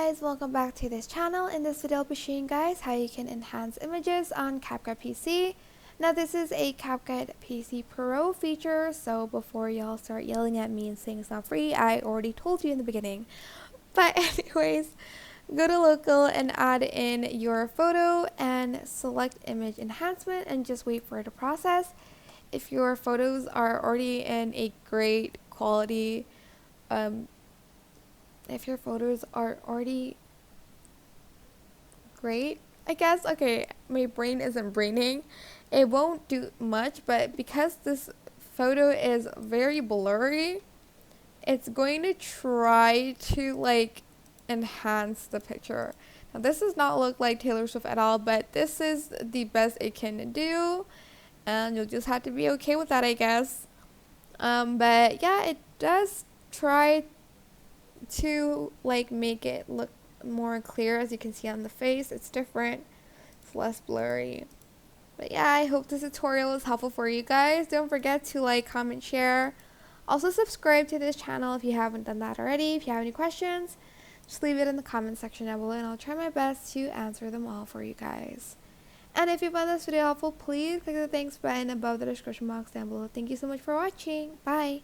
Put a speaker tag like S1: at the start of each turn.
S1: guys, welcome back to this channel. In this video I'll be showing you guys how you can enhance images on CapCut PC. Now this is a CapCut PC Pro feature, so before y'all start yelling at me and saying it's not free, I already told you in the beginning. But anyways, go to local and add in your photo and select image enhancement and just wait for it to process. If your photos are already in a great quality, if your photos are already great, I guess, okay, my brain isn't braining, it won't do much, but because this photo is very blurry, it's going to try to like enhance the picture. Now this does not look like Taylor Swift at all, but this is the best it can do, and you'll just have to be okay with that, I guess. But yeah, it does try to like make it look more clear. As you can see on the face, it's different, it's less blurry. But yeah, I hope this tutorial is helpful for you guys. Don't forget to like, comment, share. Also subscribe to this channel if you haven't done that already. If you have any questions, just leave it in the comment section down below and I'll try my best to answer them all for you guys. And if you found this video helpful, please click the thanks button above the description box down below. Thank you so much for watching. Bye.